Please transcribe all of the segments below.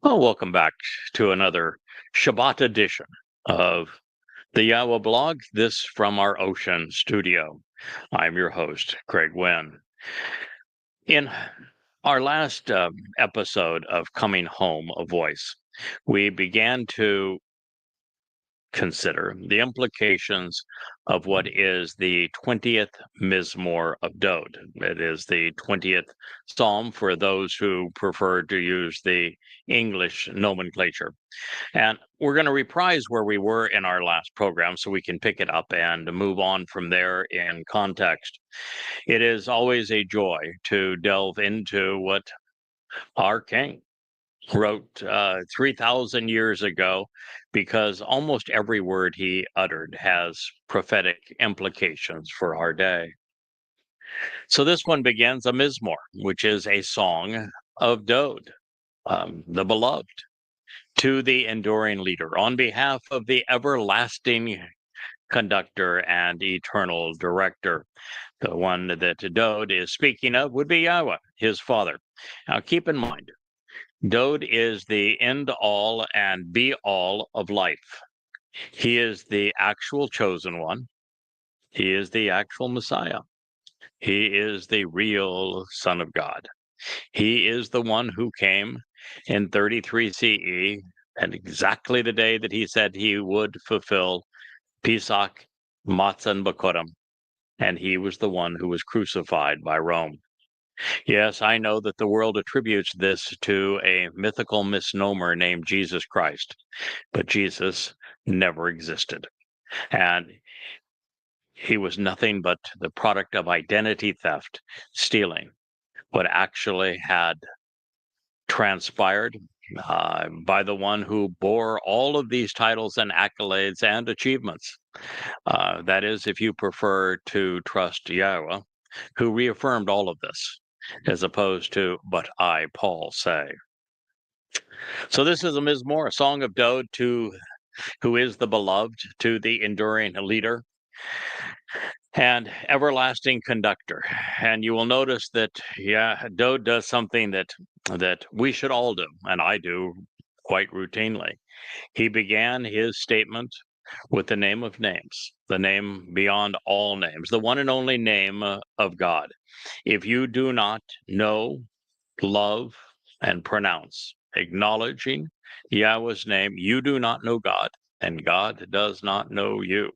Well, welcome back to another Shabat edition of the YAHOWAH blog, this from our Ocean studio. I'm your host, Craig Winn. In our last episode of Coming Home, a Voice, we began to consider the implications of what is the 20th Mizmor of Dod. It is the 20th Psalm for those who prefer to use the English nomenclature. And we're going to reprise where we were in our last program so we can pick it up and move on from there in context. It is always a joy to delve into what our King wrote 3,000 years ago, because almost every word he uttered has prophetic implications for our day. So this one begins a Mizmor, which is a song of Dod, the beloved, to the enduring leader, on behalf of the everlasting conductor and eternal director. The one that Dod is speaking of would be Yahweh, his father. Now keep in mind, Dod is the end-all and be-all of life. He is the actual chosen one. He is the actual Messiah. He is the real Son of God. He is the one who came in 33 CE, and exactly the day that he said he would fulfill Pesach, Matzah, and Bakorim, and he was the one who was crucified by Rome. Yes, I know that the world attributes this to a mythical misnomer named Jesus Christ, but Jesus never existed. And he was nothing but the product of identity theft, stealing what actually had transpired by the one who bore all of these titles and accolades and achievements. That is, if you prefer to trust Yahweh, who reaffirmed all of this, as opposed to, but I, Paul, say. So this is a Mizmor, a song of Dod to who is the beloved, to the enduring leader and everlasting conductor. And you will notice that, Dod does something that we should all do, and I do quite routinely. He began his statement with the name of names, the name beyond all names, the one and only name of God. If you do not know, love, and pronounce, acknowledging Yahweh's name, you do not know God, and God does not know you.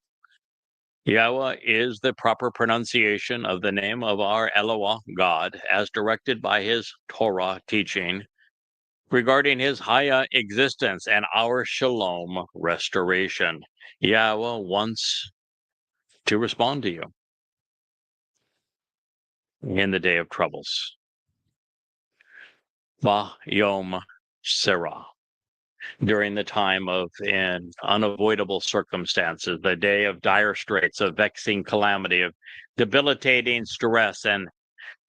Yahweh is the proper pronunciation of the name of our Elohah God, as directed by his Torah teaching regarding his Haya existence and our Shalom restoration. Yahweh wants to respond to you in the day of troubles. Yom Serah, during the time of in unavoidable circumstances, the day of dire straits, of vexing calamity, of debilitating stress and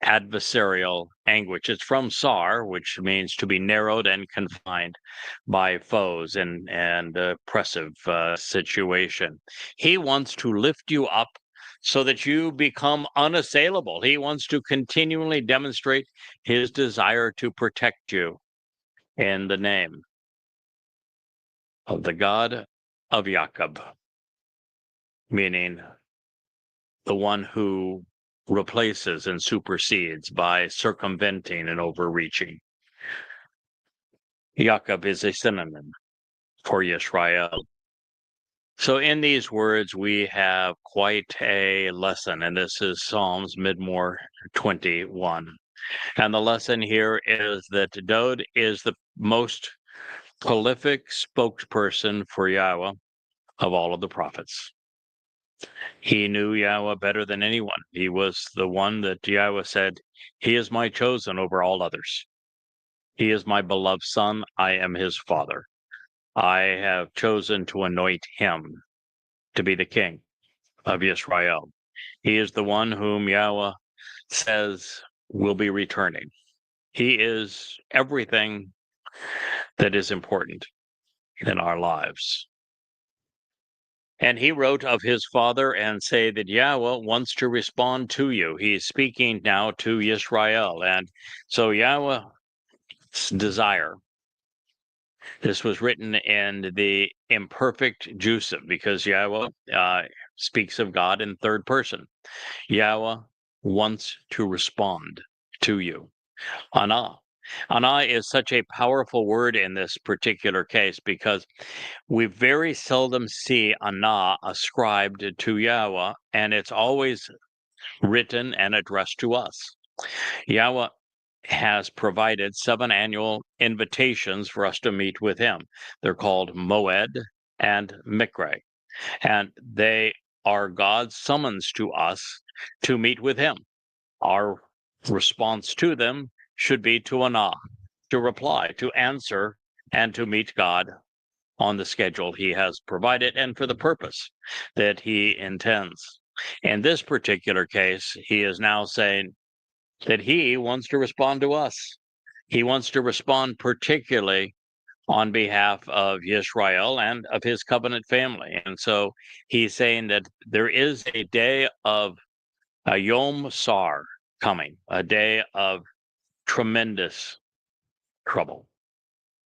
adversarial anguish. It's from Sar, which means to be narrowed and confined by foes and oppressive situation. He wants to lift you up so that you become unassailable. He wants to continually demonstrate his desire to protect you in the name of the God of Jacob, meaning the one who replaces and supersedes by circumventing and overreaching. Jacob is a synonym for Yisrael. So in these words, we have quite a lesson, and this is Psalms Mizmor 21. And the lesson here is that Dod is the most prolific spokesperson for Yahweh of all of the prophets. He knew Yahweh better than anyone. He was the one that Yahweh said, he is my chosen over all others. He is my beloved son. I am his father. I have chosen to anoint him to be the king of Israel. He is the one whom Yahweh says will be returning. He is everything that is important in our lives. And he wrote of his father and say that Yahweh wants to respond to you. He's speaking now to Yisrael. And so Yahweh's desire This was written in the imperfect Jusiv because Yahweh speaks of God in third person. Yahweh wants to respond to you. Ana. Ana is such a powerful word in this particular case because we very seldom see Ana ascribed to Yahweh, and it's always written and addressed to us. Yahweh has provided 7 annual invitations for us to meet with him. They're called Moed and Mikre, and they are God's summons to us to meet with him. Our response to them should be to Ana, to reply, to answer, and to meet God on the schedule he has provided and for the purpose that he intends. In this particular case, he is now saying that he wants to respond to us. He wants to respond particularly on behalf of Yisrael and of his covenant family. And so he's saying that there is a day of a Yom Sar coming, a day of tremendous trouble.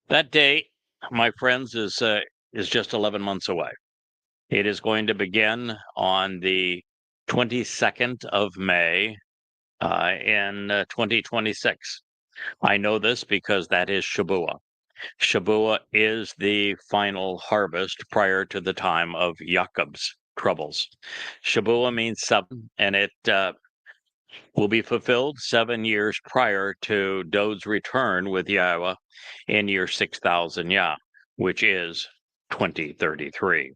That day, my friends, is just 11 months away. It is going to begin on the 22nd of May in 2026. I know this because that is Shabuah. Shabuah is the final harvest prior to the time of Jacob's troubles. Shabuah means 7, and it will be fulfilled 7 years prior to Dod's return with Yahweh in year 6000 Yah, which is 2033.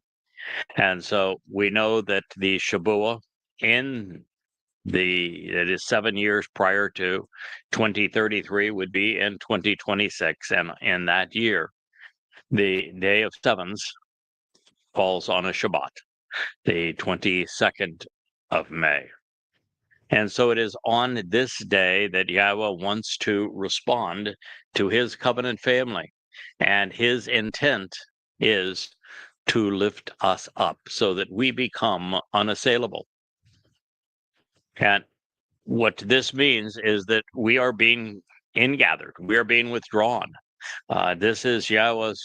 And so we know that the Shabuah it is 7 years prior to 2033 would be in 2026, and in that year, the Day of Sevens falls on a Shabbat, the 22nd of May. And so it is on this day that Yahweh wants to respond to his covenant family. And his intent is to lift us up so that we become unassailable. And what this means is that we are being ingathered, we are being withdrawn. This is Yahweh's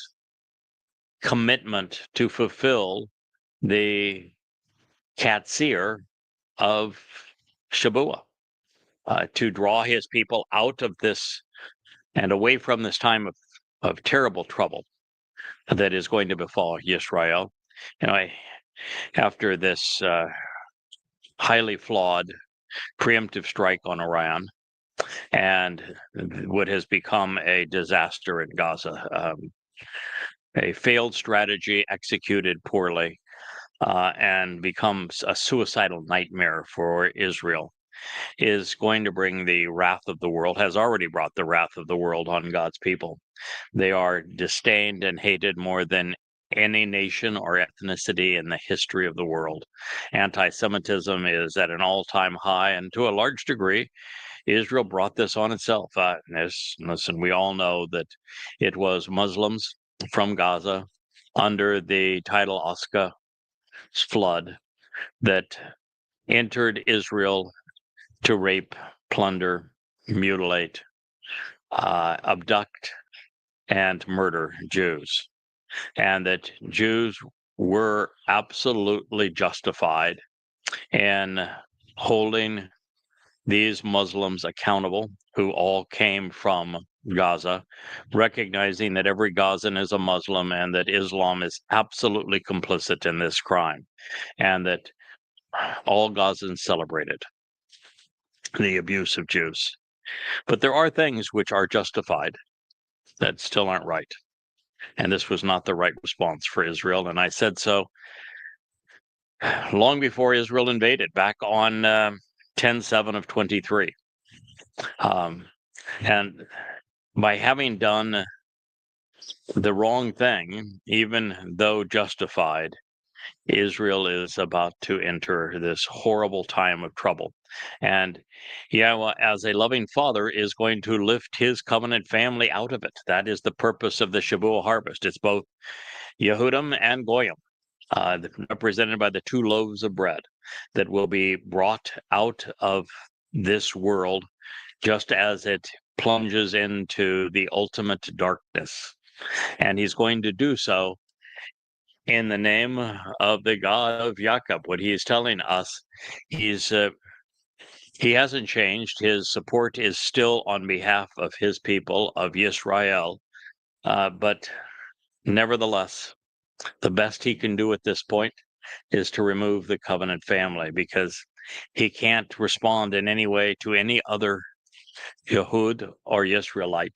commitment to fulfill the katsir of Shabuah, to draw his people out of this and away from this time of terrible trouble that is going to befall Yisrael. After this highly flawed preemptive strike on Iran and what has become a disaster in Gaza, a failed strategy executed poorly, and becomes a suicidal nightmare for Israel, is going to bring the wrath of the world, has already brought the wrath of the world on God's people. They are disdained and hated more than any nation or ethnicity in the history of the world. Anti-Semitism is at an all-time high, and to a large degree, Israel brought this on itself. Listen, we all know that it was Muslims from Gaza under the tidal Osca flood that entered Israel to rape, plunder, mutilate, abduct, and murder Jews. And that Jews were absolutely justified in holding these Muslims accountable, who all came from Gaza, recognizing that every Gazan is a Muslim and that Islam is absolutely complicit in this crime, and that all Gazans celebrated the abuse of Jews. But there are things which are justified that still aren't right. And this was not the right response for Israel. And I said so long before Israel invaded, back on 10/7 of 23. And by having done the wrong thing, even though justified, Israel is about to enter this horrible time of trouble. And Yahweh, as a loving father, is going to lift his covenant family out of it. That is the purpose of the Shavuot harvest. It's both Yehudim and Goyim, represented by the 2 loaves of bread that will be brought out of this world just as it plunges into the ultimate darkness. And he's going to do so in the name of the God of Jacob. What he is telling us, he hasn't changed. His support is still on behalf of his people, of Israel. But nevertheless, the best he can do at this point is to remove the covenant family, because he can't respond in any way to any other Yehud or Israelite,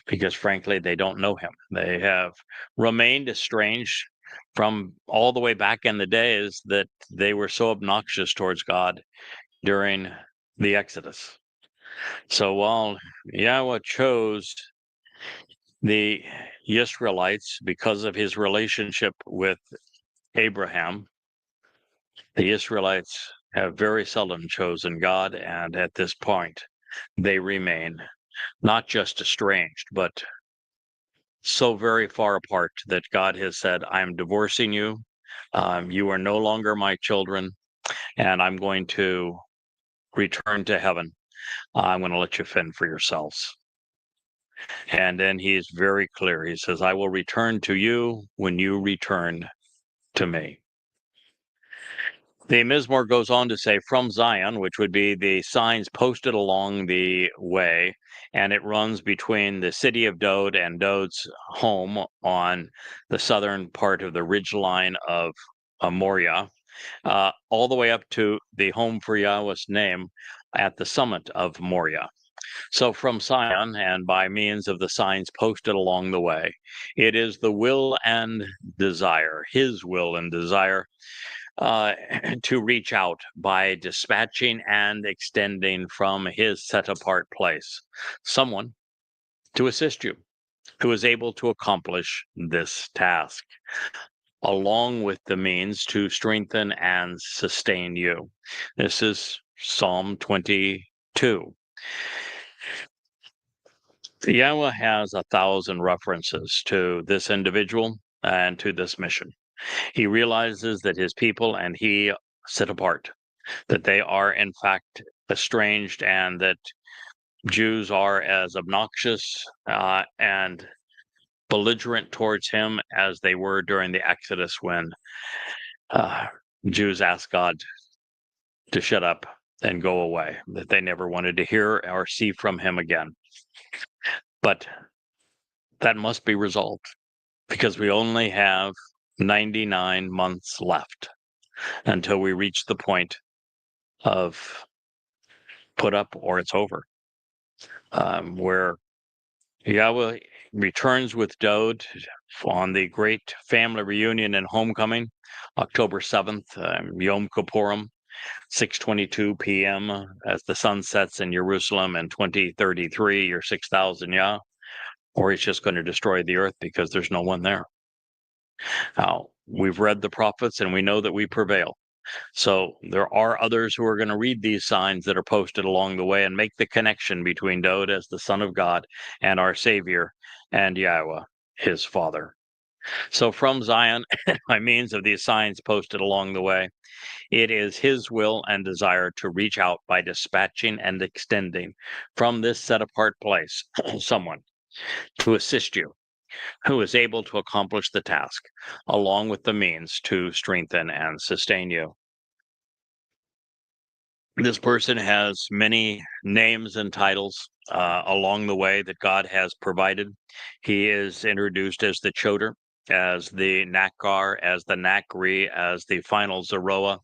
because frankly, they don't know him. They have remained estranged from all the way back in the days that they were so obnoxious towards God during the Exodus. So while Yahweh chose the Israelites because of his relationship with Abraham, the Israelites have very seldom chosen God, and at this point, they remain not just estranged, but so very far apart that God has said, I am divorcing you. You are no longer my children, and I'm going to return to heaven. I'm going to let you fend for yourselves. And then he is very clear. He says, I will return to you when you return to me. The Mizmor goes on to say, from Zion, which would be the signs posted along the way, and it runs between the city of Dod and Dod's home on the southern part of the ridgeline of Moriah, all the way up to the home for Yahweh's name at the summit of Moriah. So from Zion, and by means of the signs posted along the way, it is the will and desire, his will and desire, to reach out by dispatching and extending from his set-apart place someone to assist you who is able to accomplish this task, along with the means to strengthen and sustain you. This is Psalm 22. Yahweh has 1,000 references to this individual and to this mission. He realizes that his people and he sit apart, that they are in fact estranged, and that Jews are as obnoxious and belligerent towards him as they were during the Exodus, when Jews asked God to shut up and go away, that they never wanted to hear or see from him again. But that must be resolved, because we only have 99 months left until we reach the point of put up or it's over, where Yahweh returns with Dod on the great family reunion and homecoming, October 7th, Yom Kippurim, 6:22 p.m. as the sun sets in Jerusalem in 2033 or 6,000 Yah, or he's just going to destroy the earth because there's no one there. Now, we've read the prophets and we know that we prevail. So there are others who are going to read these signs that are posted along the way and make the connection between Dod as the Son of God and our Savior, and Yahweh, his Father. So from Zion, by means of these signs posted along the way, it is his will and desire to reach out by dispatching and extending from this set-apart place someone to assist you who is able to accomplish the task, along with the means to strengthen and sustain you. This person has many names and titles along the way that God has provided. He is introduced as the Choder, as the Nakar, as the Nakri, as the final Zeroah,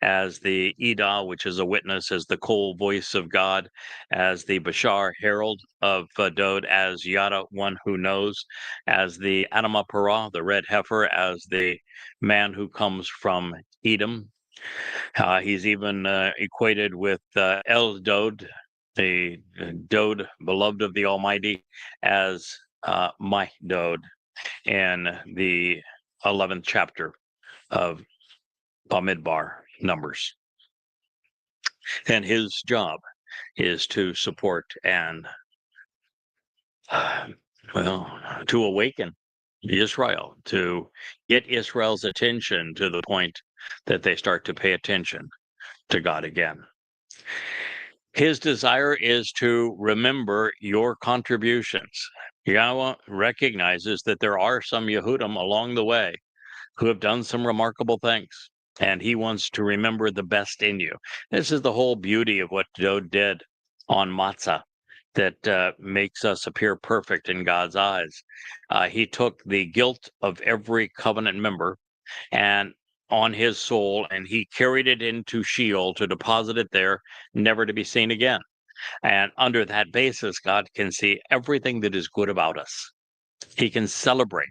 as the Edah, which is a witness, as the Kol voice of God, as the Bashar herald of Dod, as Yada, one who knows, as the Adamah Parah, the red heifer, as the man who comes from Edom. He's even equated with El Dod, the Dod, beloved of the Almighty, as my Dod in the 11th chapter of Bamidbar, Numbers. And his job is to support and, to awaken Israel, to get Israel's attention to the point that they start to pay attention to God again. His desire is to remember your contributions. Yahweh recognizes that there are some Yehudim along the way who have done some remarkable things, and he wants to remember the best in you. This is the whole beauty of what Dod did on Matzah that makes us appear perfect in God's eyes. He took the guilt of every covenant member and on his soul, and he carried it into Sheol to deposit it there, never to be seen again. And under that basis, God can see everything that is good about us. He can celebrate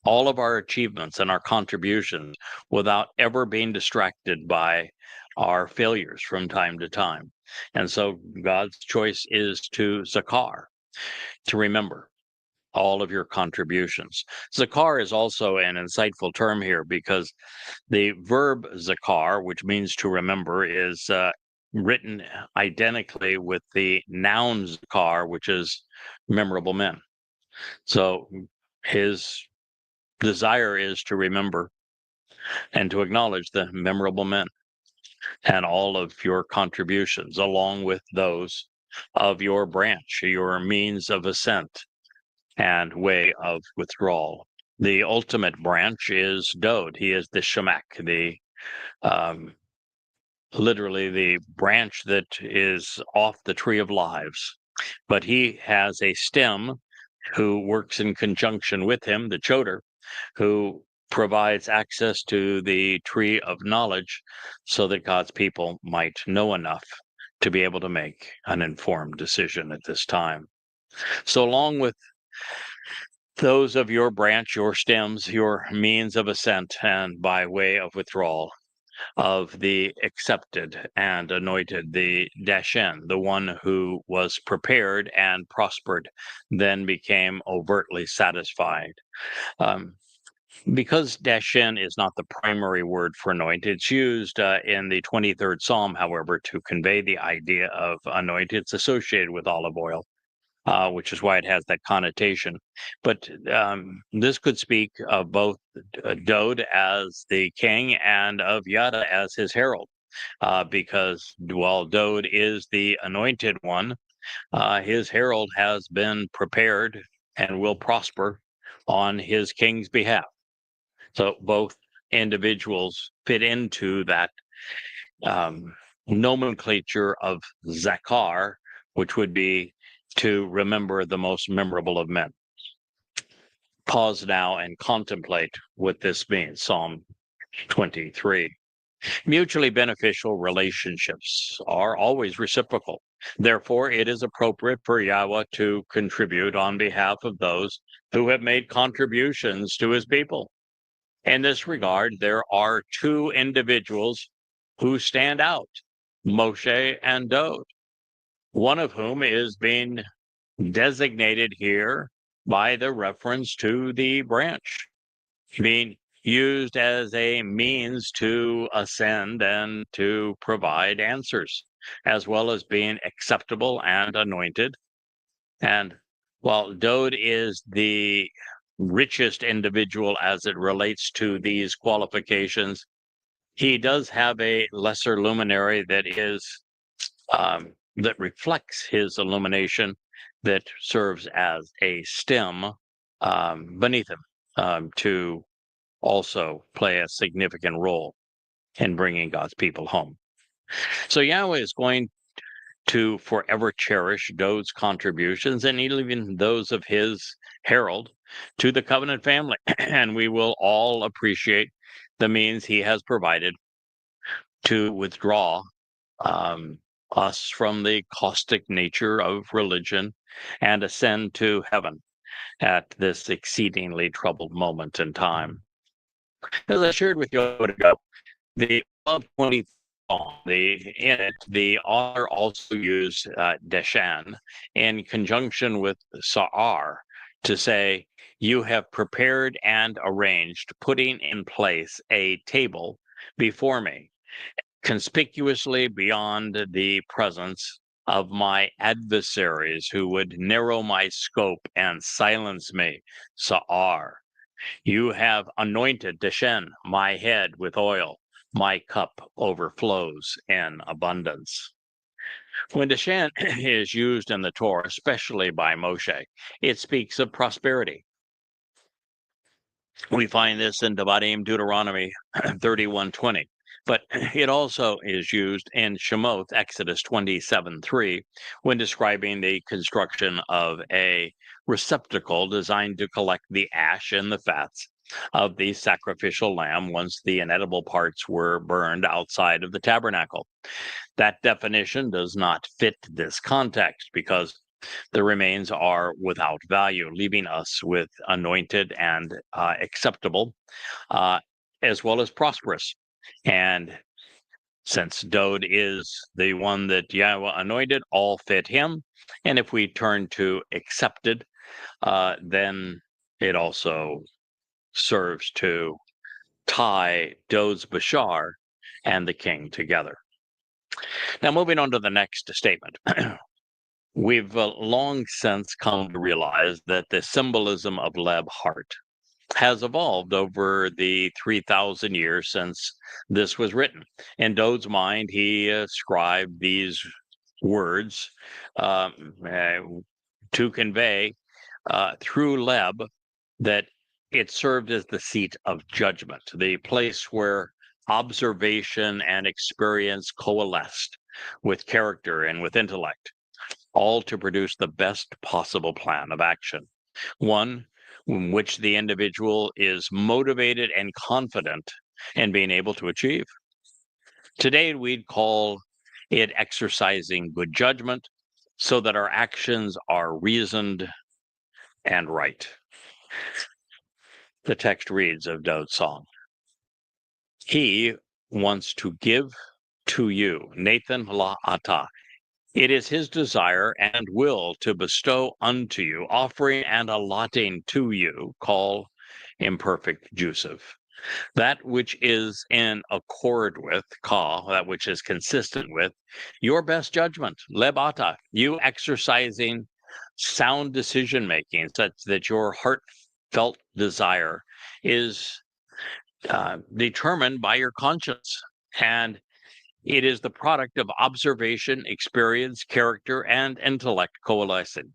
all of our achievements and our contributions without ever being distracted by our failures from time to time. And so God's choice is to zakar, to remember all of your contributions. Zakar is also an insightful term here because the verb zakar, which means to remember, is written identically with the noun zakar, which is memorable men. So his desire is to remember and to acknowledge the memorable men and all of your contributions, along with those of your branch, your means of ascent and way of withdrawal. The ultimate branch is Dod. He is the Shemak, the literally the branch that is off the tree of lives. But he has a stem who works in conjunction with him, the Choder, who provides access to the tree of knowledge so that God's people might know enough to be able to make an informed decision at this time. So along with those of your branch, your stems, your means of ascent, and by way of withdrawal, of the accepted and anointed, the Dashen, the one who was prepared and prospered, then became overtly satisfied. Because Dashen is not the primary word for anointed, it's used in the 23rd Psalm, however, to convey the idea of anointed. It's associated with olive oil. Which is why it has that connotation. But this could speak of both Dod as the king and of Yada as his herald, because while Dod is the anointed one, his herald has been prepared and will prosper on his king's behalf. So both individuals fit into that nomenclature of Zakar, which would be to remember the most memorable of men. Pause now and contemplate what this means. Psalm 23. Mutually beneficial relationships are always reciprocal. Therefore, it is appropriate for Yahweh to contribute on behalf of those who have made contributions to his people. In this regard, there are two individuals who stand out, Moshe and Dod, one of whom is being designated here by the reference to the branch, being used as a means to ascend and to provide answers, as well as being acceptable and anointed. And while Dod is the richest individual as it relates to these qualifications, he does have a lesser luminary that is that reflects his illumination, that serves as a stem beneath him to also play a significant role in bringing God's people home. So Yahweh is going to forever cherish Dod's contributions and even those of his herald to the covenant family. And we will all appreciate the means he has provided to withdraw us from the caustic nature of religion and ascend to heaven at this exceedingly troubled moment in time. As I shared with you a minute ago, the above 20 song, in it, the author also used Deshan in conjunction with Sa'ar to say, you have prepared and arranged, putting in place a table before me, conspicuously beyond the presence of my adversaries who would narrow my scope and silence me. Sa'ar. You have anointed Deshen, my head, with oil. My cup overflows in abundance. When Deshan is used in the Torah, especially by Moshe, it speaks of prosperity. We find this in Devarim, Deuteronomy 31:20, but it also is used in Shemot, Exodus 27:3, when describing the construction of a receptacle designed to collect the ash and the fats of the sacrificial lamb once the inedible parts were burned outside of the tabernacle. That definition does not fit this context because the remains are without value, leaving us with anointed and acceptable, as well as prosperous. And since Dode is the one that Yahweh anointed, all fit him. And if we turn to accepted, then it also serves to tie Dode's Bashar and the king together. Now, moving on to the next statement. We've long since come to realize that the symbolism of Leb heart has evolved over the 3,000 years since this was written. In Dode's mind, he ascribed these words to convey through Leb that it served as the seat of judgment, the place where observation and experience coalesced with character and with intellect, all to produce the best possible plan of action, one in which the individual is motivated and confident in being able to achieve. Today, we'd call it exercising good judgment so that our actions are reasoned and right. The text reads of Dode's song. He wants to give to you, Nathan la Ata. It is his desire and will to bestow unto you, offering and allotting to you, call imperfect Joseph. That which is in accord with, ka, that which is consistent with, your best judgment, lebata, you exercising sound decision making, such that your heartfelt desire is determined by your conscience. And it is the product of observation, experience, character, and intellect coalescing,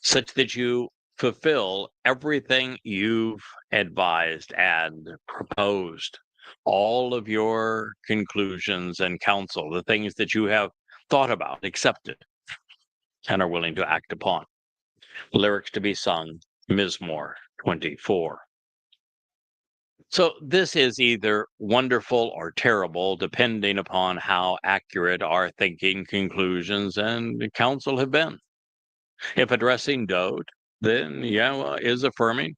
such that you fulfill everything you've advised and proposed, all of your conclusions and counsel, the things that you have thought about, accepted, and are willing to act upon. Lyrics to be sung, Mizmor 24. So this is either wonderful or terrible, depending upon how accurate our thinking, conclusions, and counsel have been. If addressing Dode, then Yahweh is affirming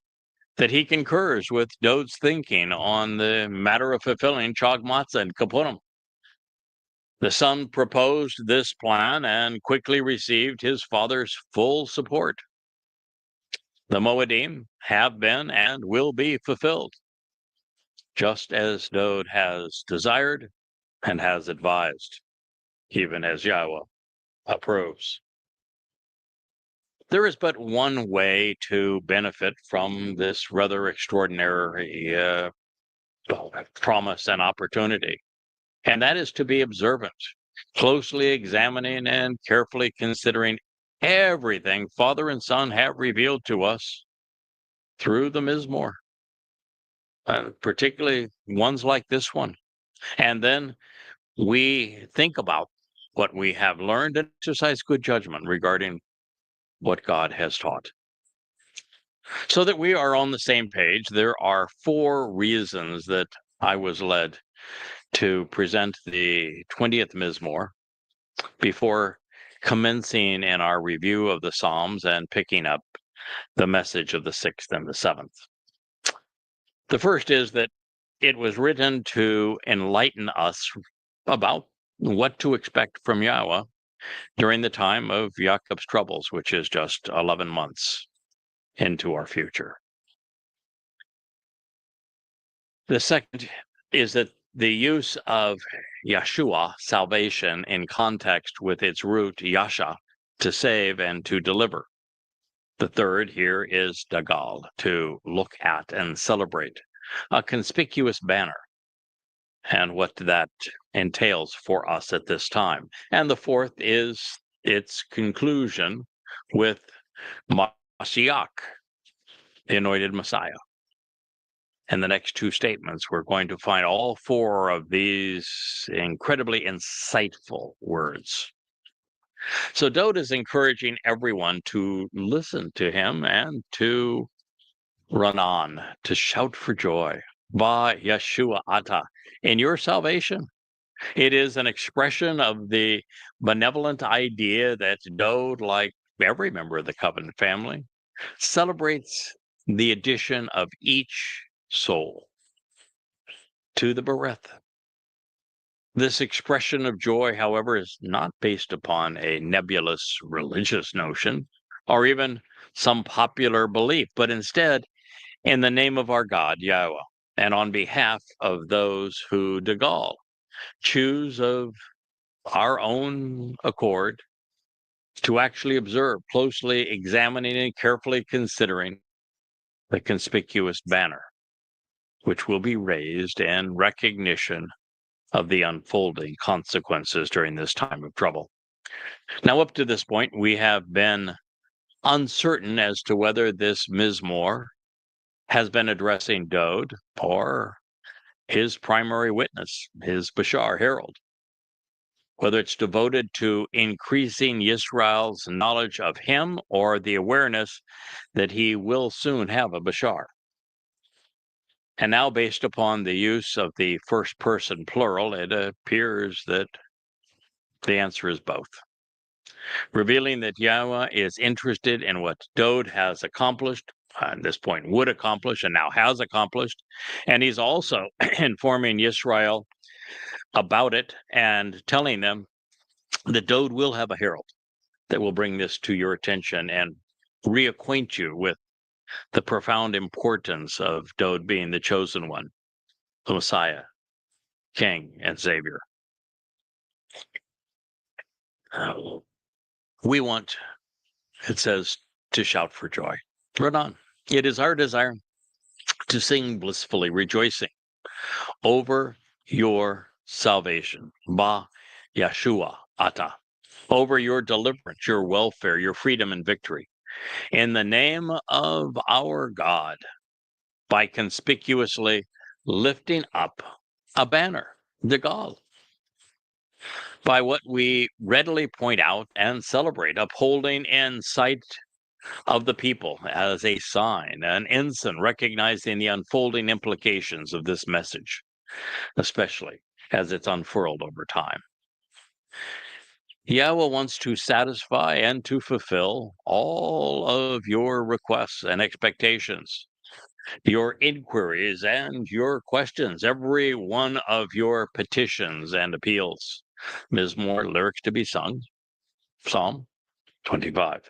that he concurs with Dode's thinking on the matter of fulfilling Chag Matzah and Kapunim. The son proposed this plan and quickly received his father's full support. The Moedim have been and will be fulfilled, just as Dode has desired and has advised, even as Yahweh approves. There is but one way to benefit from this rather extraordinary promise and opportunity, and that is to be observant, closely examining and carefully considering everything Father and Son have revealed to us through the Mizmor. Particularly ones like this one. And then we think about what we have learned and exercise good judgment regarding what God has taught. So that we are on the same page, there are 4 reasons that I was led to present the 20th Mizmor before commencing in our review of the Psalms and picking up the message of the 6th and the 7th. The first is that it was written to enlighten us about what to expect from Yahweh during the time of Jacob's troubles, which is just 11 months into our future. The second is that the use of Yeshua, salvation, in context with its root, Yasha, to save and to deliver. The third here is Dagal, to look at and celebrate, a conspicuous banner. and what that entails for us at this time. And the fourth is its conclusion with Mashiach, the anointed Messiah. And the next two statements, we're going to find all four of these incredibly insightful words. So Dode is encouraging everyone to listen to him and to run on, to shout for joy. Ba Yeshua Ata, in your salvation. It is an expression of the benevolent idea that Dode, like every member of the covenant family, celebrates the addition of each soul to the Bereth. This expression of joy, however, is not based upon a nebulous religious notion or even some popular belief, but instead in the name of our God, Yahweh, and on behalf of those who Degal choose of our own accord to actually observe, closely examining and carefully considering the conspicuous banner, which will be raised in recognition of the unfolding consequences during this time of trouble. Now, up to this point, we have been uncertain as to whether this Mizmor has been addressing Dode or his primary witness, his Bashar herald, whether it's devoted to increasing Yisrael's knowledge of him or the awareness that he will soon have a Bashar. And now, based upon the use of the first person plural, it appears that the answer is both. Revealing that Yahweh is interested in what Dode has accomplished, at this point would accomplish, and now has accomplished. And he's also informing Yisrael about it and telling them that Dode will have a herald that will bring this to your attention and reacquaint you with the profound importance of Dode being the chosen one, the Messiah, King, and Savior. We want, it says, to shout for joy. Run on. It is our desire to sing blissfully, rejoicing over your salvation. Ba Yeshua Ata. Over your deliverance, your welfare, your freedom and victory. In the name of our God, by conspicuously lifting up a banner, the God. By what we readily point out and celebrate, upholding in sight of the people as a sign, an ensign recognizing the unfolding implications of this message, especially as it's unfurled over time. Yahweh wants to satisfy and to fulfill all of your requests and expectations, your inquiries and your questions, every one of your petitions and appeals. Mizmor, lyrics to be sung, Psalm 25.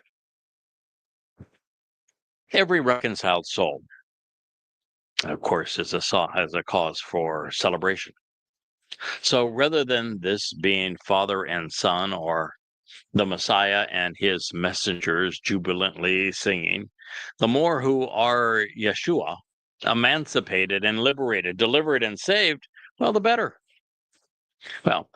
Every reconciled soul, of course, has a cause for celebration. So rather than this being father and son, or the Messiah and his messengers jubilantly singing, the more who are Yeshua, emancipated and liberated, delivered and saved, well, the better. Well,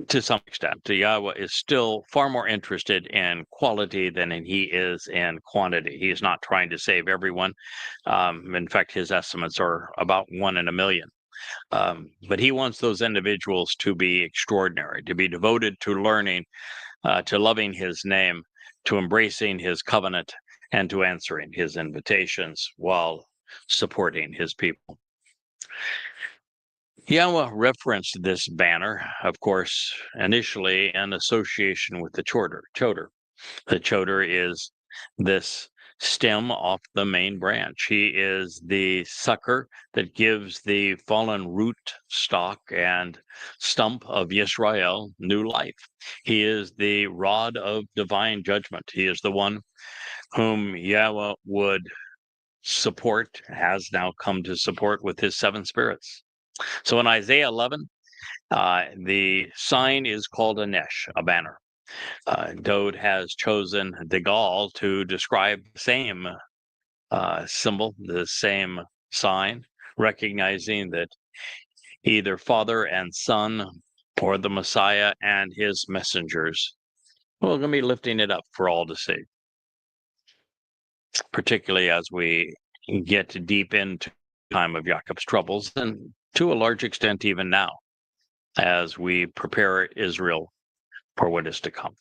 to some extent, Yahweh is still far more interested in quality than he is in quantity. He is not trying to save everyone. In fact, his estimates are about 1 in a million. But he wants those individuals to be extraordinary, to be devoted to learning, to loving his name, to embracing his covenant, and to answering his invitations while supporting his people. Yahweh referenced this banner, of course, initially in association with the Towrah. The Towrah is this stem off the main branch. He is the sucker that gives the fallen root, stock, and stump of Yisrael new life. He is the rod of divine judgment. He is the one whom Yahweh would support, has now come to support with his 7 spirits. So in Isaiah 11, the sign is called a nesh, a banner. Dode has chosen Degal to describe the same symbol, the same sign, recognizing that either Father and Son, or the Messiah and his messengers. We're going to be lifting it up for all to see, particularly as we get deep into the time of Jacob's troubles, and to a large extent even now, as we prepare Israel for what is to come.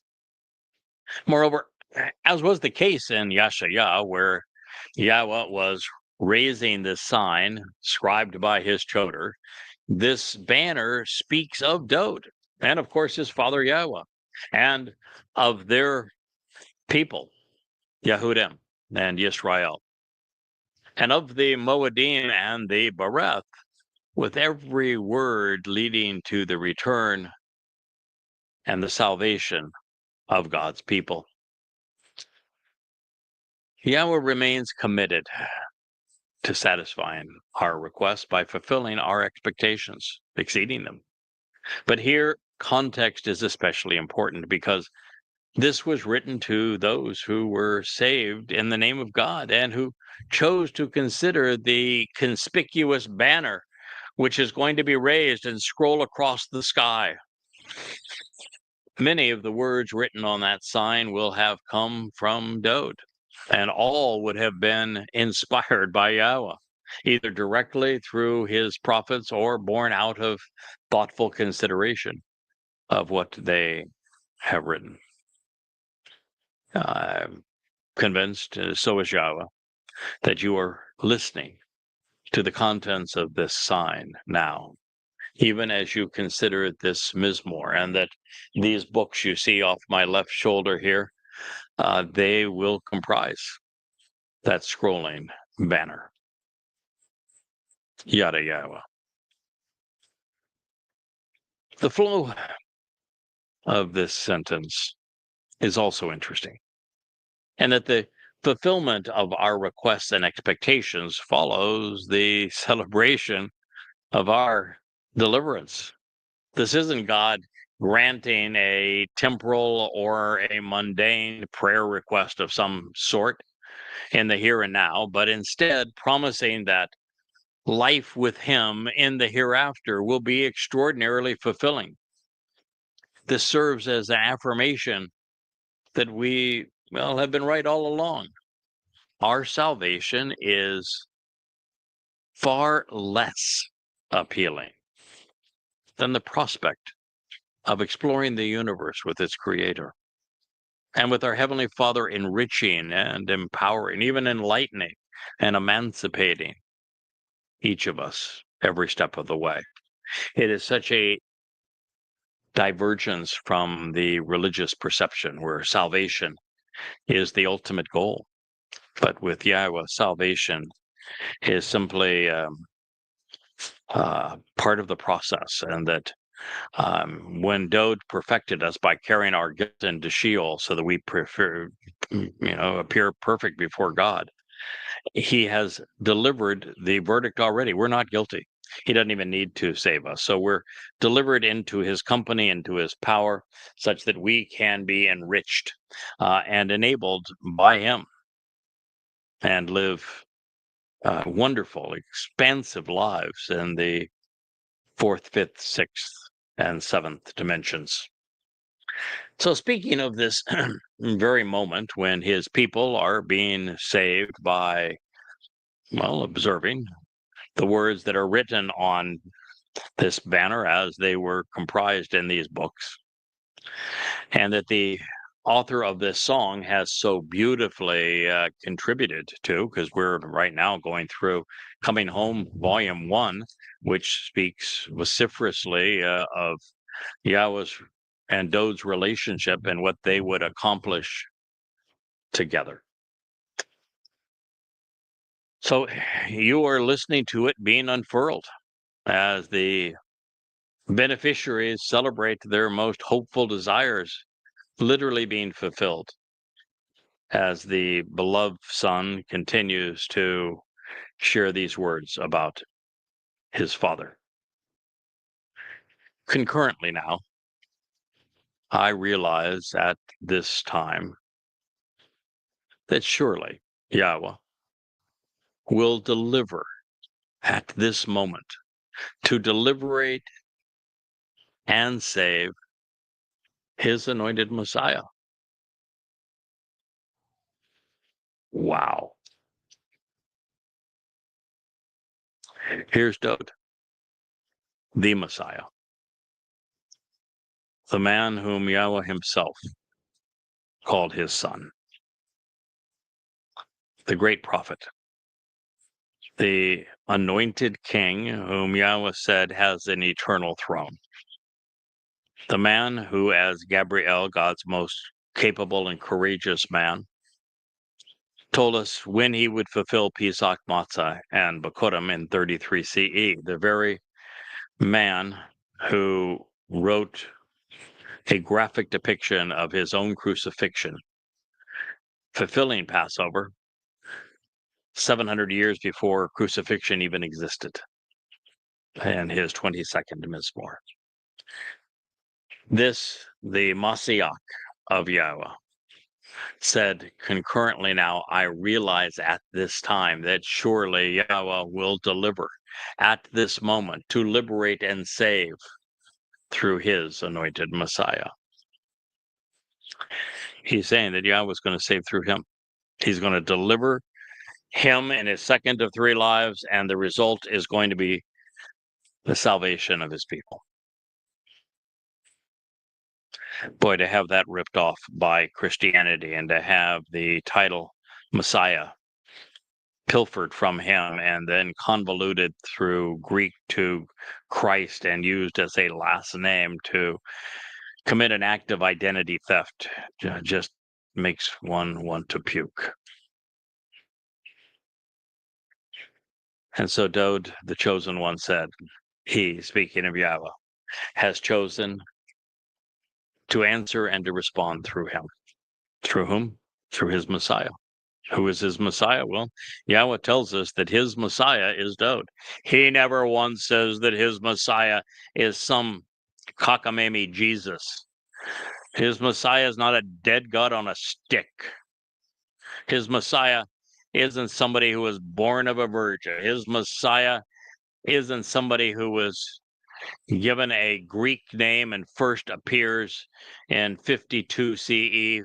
Moreover, as was the case in Yeshayah, where Yahweh was raising the sign scribed by his choder, this banner speaks of Dod, and of course his father Yahweh, and of their people, Yehudim and Yisrael, and of the Moadim and the Bereth, with every word leading to the return and the salvation of God's people. Yahweh remains committed to satisfying our requests by fulfilling our expectations, exceeding them. But here, context is especially important because this was written to those who were saved in the name of God and who chose to consider the conspicuous banner which is going to be raised and scroll across the sky. Many of the words written on that sign will have come from Dod, and all would have been inspired by Yahweh, either directly through his prophets or born out of thoughtful consideration of what they have written. I'm convinced, so is Yahweh, that you are listening to the contents of this sign now, even as you consider this Mizmor, and that these books you see off my left shoulder here, they will comprise that scrolling banner. Yada Yahowah. The flow of this sentence is also interesting, and that the fulfillment of our requests and expectations follows the celebration of our deliverance. This isn't God granting a temporal or a mundane prayer request of some sort in the here and now, but instead promising that life with him in the hereafter will be extraordinarily fulfilling. This serves as an affirmation that we, have been right all along. Our salvation is far less appealing than the prospect of exploring the universe with its creator, and with our Heavenly Father enriching and empowering, even enlightening and emancipating each of us every step of the way. It is such a divergence from the religious perception where salvation is the ultimate goal. But with Yahweh, salvation is simply part of the process, and that when Dod perfected us by carrying our guilt into Sheol so that we appear perfect before God, he has delivered the verdict already. We're not guilty. He doesn't even need to save us. So we're delivered into his company, into his power, such that we can be enriched and enabled by him and live wonderful, expansive lives in the fourth, fifth, sixth, and seventh dimensions. So speaking of this very moment when his people are being saved by, observing the words that are written on this banner as they were comprised in these books, and that the author of this song has so beautifully contributed to, because we're right now going through Coming Home Volume 1, which speaks vociferously of Yahweh's and Dod's relationship and what they would accomplish together. So you are listening to it being unfurled as the beneficiaries celebrate their most hopeful desires literally being fulfilled, as the beloved son continues to share these words about his father. Concurrently now, I realize at this time that surely Yahweh will deliver at this moment to deliberate and save his anointed Messiah. Wow. Here's Dowd, the Messiah, the man whom Yahweh himself called his son, the great prophet, the anointed king whom Yahweh said has an eternal throne, the man who, as Gabriel, God's most capable and courageous man, told us when he would fulfill Pesach Matzah and Bakurim in 33 CE, the very man who wrote a graphic depiction of his own crucifixion, fulfilling Passover 700 years before crucifixion even existed, and his 22nd Mizmor. This, the Mashiach of Yahweh, said concurrently, now I realize at this time that surely Yahweh will deliver at this moment to liberate and save through his anointed Messiah. He's saying that Yahweh is going to save through him. He's going to deliver him in his second of three lives, and the result is going to be the salvation of his people. Boy, to have that ripped off by Christianity and to have the title Messiah pilfered from him and then convoluted through Greek to Christ and used as a last name to commit an act of identity theft just makes one want to puke. And so Dowd, the chosen one, said, he, speaking of Yahweh, has chosen to answer and to respond through him. Through whom? Through his Messiah. Who is his Messiah? Well, Yahweh tells us that his Messiah is Dowd. He never once says that his Messiah is some cockamamie Jesus. His Messiah is not a dead God on a stick. His Messiah isn't somebody who was born of a virgin. His Messiah isn't somebody who was given a Greek name and first appears in 52 CE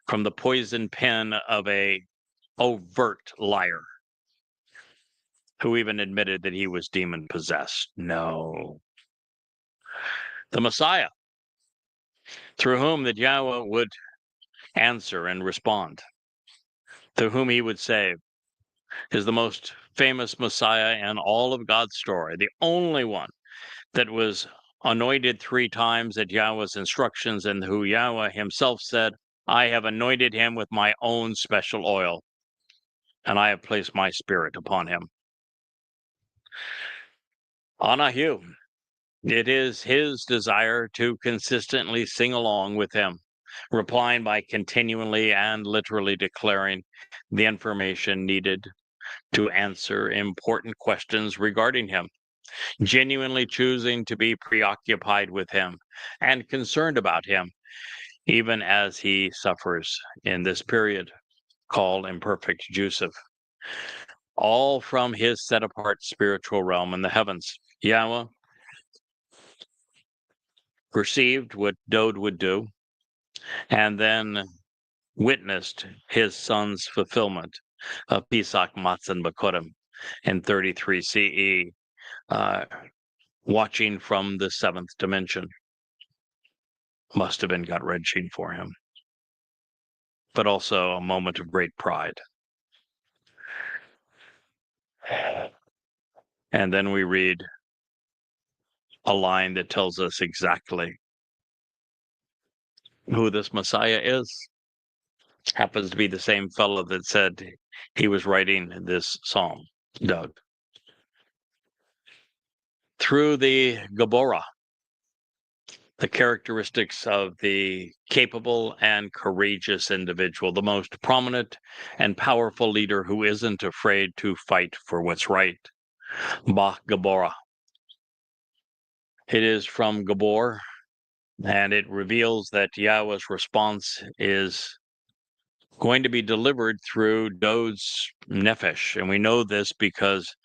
from the poison pen of a overt liar who even admitted that he was demon possessed. No. The Messiah, through whom that Yahweh would answer and respond, through whom he would save, is the most famous Messiah in all of God's story, the only one that was anointed 3 times at Yahweh's instructions, and who Yahweh himself said, I have anointed him with my own special oil, and I have placed my spirit upon him. Anahu, it is his desire to consistently sing along with him, replying by continually and literally declaring the information needed to answer important questions regarding him, genuinely choosing to be preoccupied with him and concerned about him, even as he suffers in this period called imperfect Joseph, all from his set-apart spiritual realm in the heavens. Yahweh perceived what Dowd would do and then witnessed his son's fulfillment of Pesach Matzah and Bakurim in 33 CE, watching from the 7th dimension. Must have been gut-wrenching for him, but also a moment of great pride. And then we read a line that tells us exactly who this Messiah is. Happens to be the same fellow that said he was writing this psalm, Dowd. Through the Geborah, the characteristics of the capable and courageous individual, the most prominent and powerful leader who isn't afraid to fight for what's right. Bah Geborah. It is from Gabor, and it reveals that Yahweh's response is going to be delivered through Dowd's nefesh. And we know this because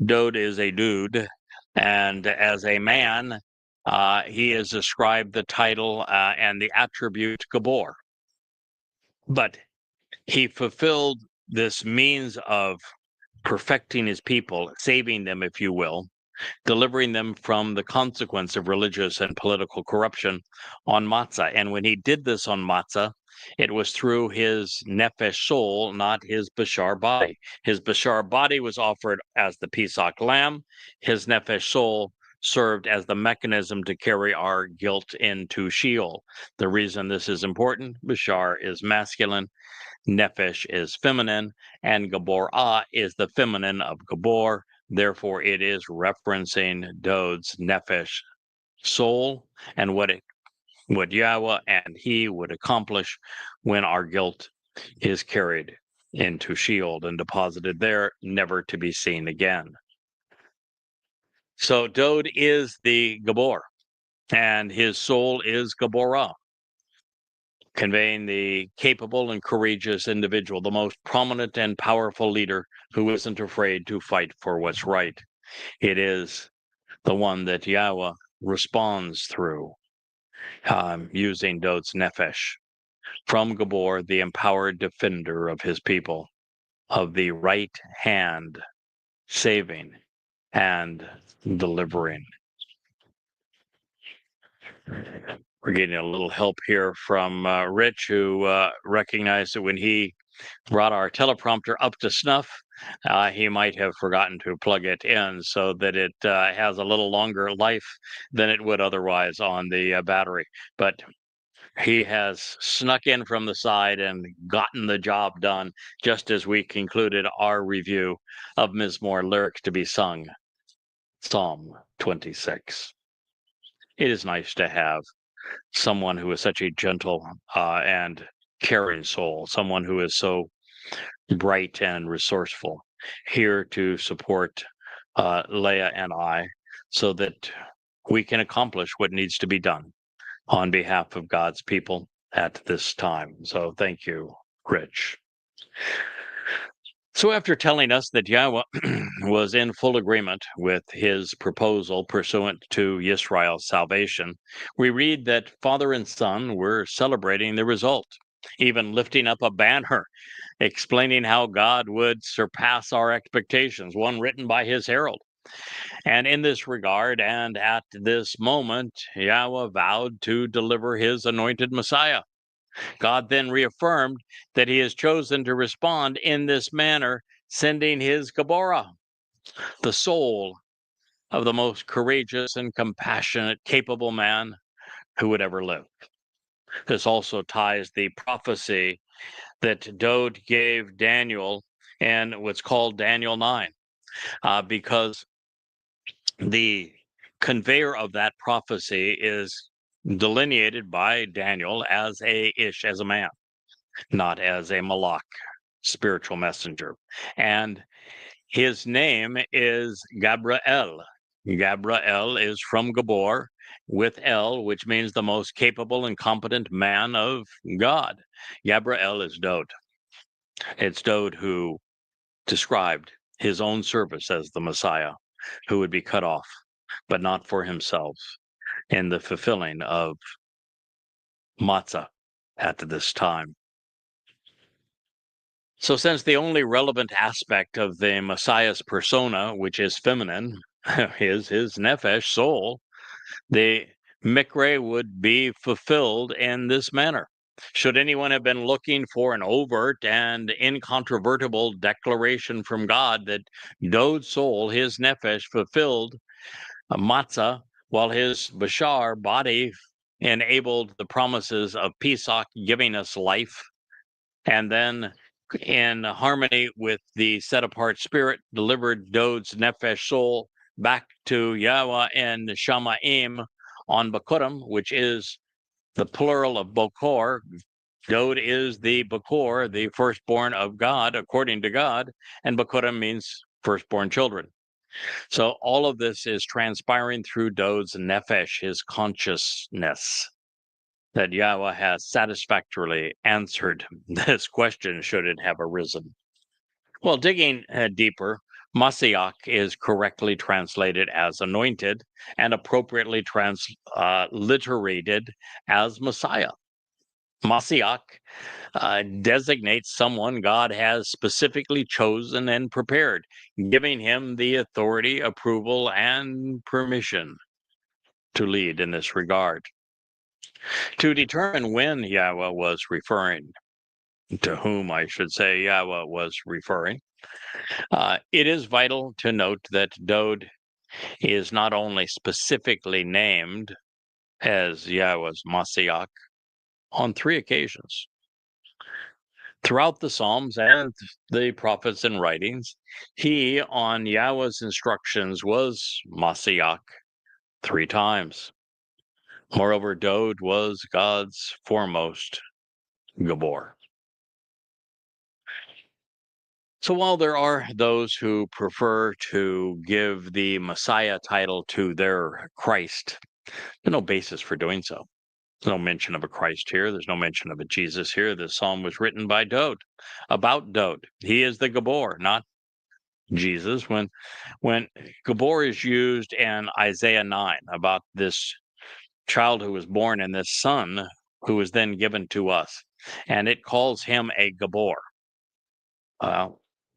Dowd is a dude, And as a man, he is ascribed the title and the attribute Gabor. But he fulfilled this means of perfecting his people, saving them, if you will, delivering them from the consequence of religious and political corruption on Matzah. And when he did this on Matzah, it was through his nefesh soul, not his bashar body. His bashar body was offered as the Pesach lamb. His nefesh soul served as the mechanism to carry our guilt into Sheol. The reason this is important, bashar is masculine, nefesh is feminine, and Gaborah is the feminine of Gabor. Therefore, it is referencing Dod's nefesh soul and what Yahweh and he would accomplish when our guilt is carried into Sheol and deposited there, never to be seen again. So Dod is the Gabor, and his soul is Gaborah, conveying the capable and courageous individual, the most prominent and powerful leader who isn't afraid to fight for what's right. It is the one that Yahweh responds through, using Dod's nefesh from Gabor, the empowered defender of his people, of the right hand, saving and delivering. We're getting a little help here from Rich, who recognized that when he brought our teleprompter up to snuff, he might have forgotten to plug it in so that it has a little longer life than it would otherwise on the battery. But he has snuck in from the side and gotten the job done just as we concluded our review of Mizmor lyrics to be sung, Psalm 26. It is nice to have someone who is such a gentle and caring soul, someone who is so bright and resourceful, here to support Leah and I so that we can accomplish what needs to be done on behalf of God's people at this time. So thank you, Rich. So after telling us that Yahweh was in full agreement with his proposal pursuant to Yisrael's salvation, we read that father and son were celebrating the result, even lifting up a banner explaining how God would surpass our expectations, one written by his herald. And in this regard, and at this moment, Yahweh vowed to deliver his anointed Messiah. God then reaffirmed that he has chosen to respond in this manner, sending his Gaborah, the soul of the most courageous and compassionate, capable man who would ever live. This also ties the prophecy that Dod gave Daniel in what's called Daniel 9, because the conveyor of that prophecy is delineated by Daniel as a man, not as a malach, spiritual messenger. And his name is Gabriel. Gabriel is from Gabor with El, which means the most capable and competent man of God. Gabriel is Dod. It's Dod who described his own service as the Messiah, who would be cut off, but not for himself, in the fulfilling of matzah at this time. So since the only relevant aspect of the Messiah's persona, which is feminine, is his nefesh, soul, the mikre would be fulfilled in this manner. Should anyone have been looking for an overt and incontrovertible declaration from God that Dod's soul, his nefesh, fulfilled a matzah, while his bashar body enabled the promises of Pesach, giving us life, and then in harmony with the set-apart spirit, delivered Dod's nefesh soul back to Yahweh and Shamaim on Bakurim, which is the plural of Bokor. Dod is the Bokor, the firstborn of God, according to God, and Bakurim means firstborn children. So all of this is transpiring through Dod's nefesh, his consciousness, that Yahweh has satisfactorily answered this question should it have arisen. Well, digging deeper, Mashiach is correctly translated as anointed and appropriately transliterated as Messiah. Mashiach designates someone God has specifically chosen and prepared, giving him the authority, approval, and permission to lead in this regard. To determine when Yahweh was referring, to whom I should say Yahweh was referring, it is vital to note that Dod is not only specifically named as Yahweh's Mashiach on 3 occasions. Throughout the Psalms and the prophets and writings, he, on Yahweh's instructions, was Mashiach 3 times. Moreover, Dod was God's foremost Gabor. So while there are those who prefer to give the Messiah title to their Christ, there's no basis for doing so. There's no mention of a Christ here. There's no mention of a Jesus here. This psalm was written by Dod, about Dod. He is the Gabor, not Jesus. When Gabor is used in Isaiah 9 about this child who was born and this son who was then given to us, and it calls him a Gabor.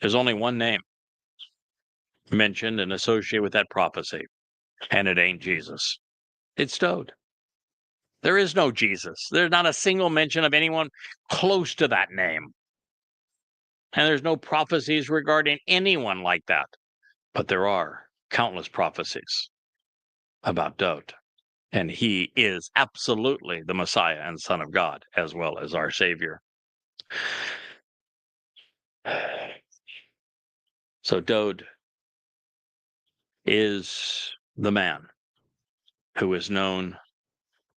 There's only one name mentioned and associated with that prophecy, and it ain't Jesus. It's Dod. There is no Jesus. There's not a single mention of anyone close to that name. And there's no prophecies regarding anyone like that. But there are countless prophecies about Dod. And he is absolutely the Messiah and Son of God, as well as our Savior. So Dod is the man who is known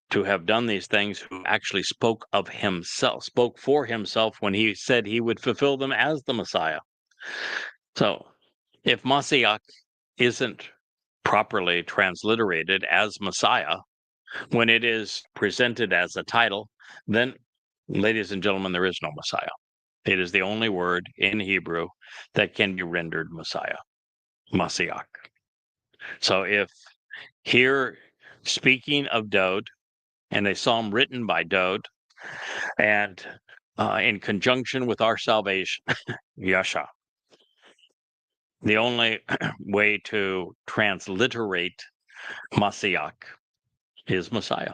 to have done these things, who actually spoke of himself, spoke for himself when he said he would fulfill them as the Messiah. So if Mashiach isn't properly transliterated as Messiah, when it is presented as a title, then, ladies and gentlemen, there is no Messiah. It is the only word in Hebrew that can be rendered Messiah, Mashiach. So if here, speaking of Dod, and a psalm written by Dod, and in conjunction with our salvation, Yasha, the only way to transliterate Mashiach is Messiah.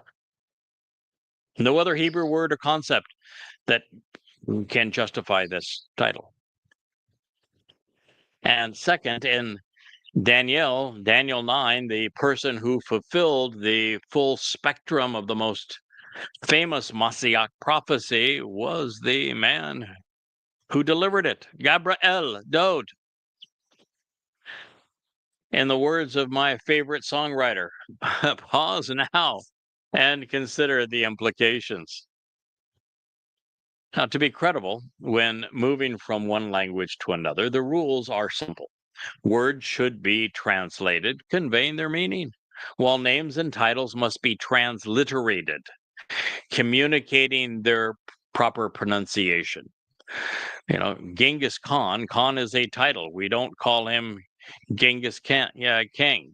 No other Hebrew word or concept that can justify this title. And second, in Daniel 9, the person who fulfilled the full spectrum of the most famous Mashiach prophecy was the man who delivered it, Gabriel, Dod. In the words of my favorite songwriter, pause now and consider the implications. Now, to be credible, when moving from one language to another, the rules are simple. Words should be translated, conveying their meaning, while names and titles must be transliterated, communicating their proper pronunciation. You know, Genghis Khan is a title. We don't call him Genghis Khan, king.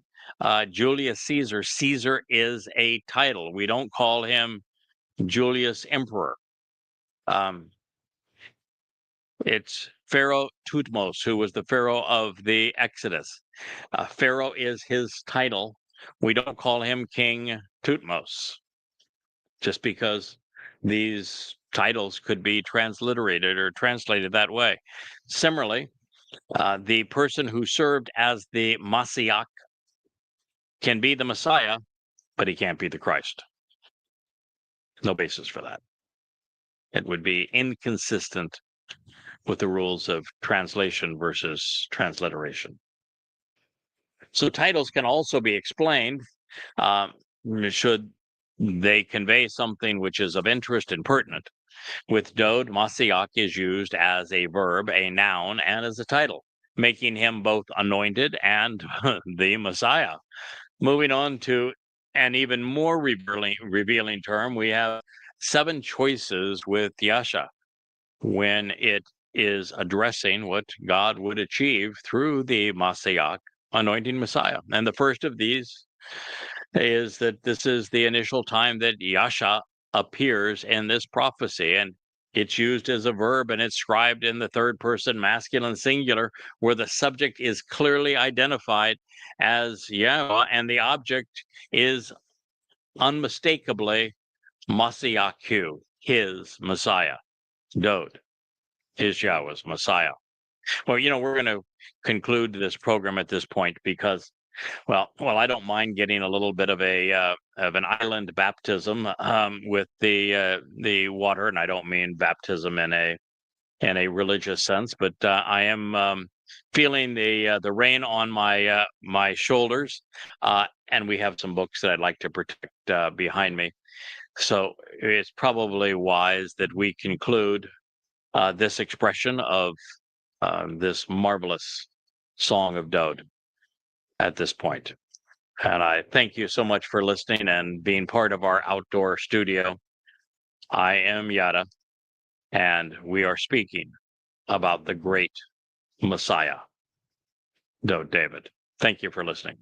Julius Caesar is a title. We don't call him Julius Emperor. It's Pharaoh Thutmose, who was the Pharaoh of the Exodus. Pharaoh is his title. We don't call him King Thutmose, just because these titles could be transliterated or translated that way. Similarly, the person who served as the Mashiach can be the Messiah, but he can't be the Christ. No basis for that. It would be inconsistent with the rules of translation versus transliteration. So titles can also be explained should they convey something which is of interest and pertinent. With Dod, Mashiach is used as a verb, a noun, and as a title, making him both anointed and the Messiah. Moving on to an even more revealing term, we have 7 choices with Yasha when it is addressing what God would achieve through the Mashiach, anointing Messiah. And the first of these is that this is the initial time that Yasha appears in this prophecy, and it's used as a verb and it's scribed in the third person masculine singular, where the subject is clearly identified as Yahweh, and the object is unmistakably Mashiach, his Messiah. Dod is Yahweh's Messiah. Well, we're going to conclude this program at this point because, well, I don't mind getting a little bit of an island baptism with the water, and I don't mean baptism in a religious sense, but I am feeling the rain on my shoulders, and we have some books that I'd like to protect behind me. So it's probably wise that we conclude this expression of this marvelous song of Dod at this point. And I thank you so much for listening and being part of our outdoor studio. I am Yada, and we are speaking about the great Messiah, Dod David. Thank you for listening.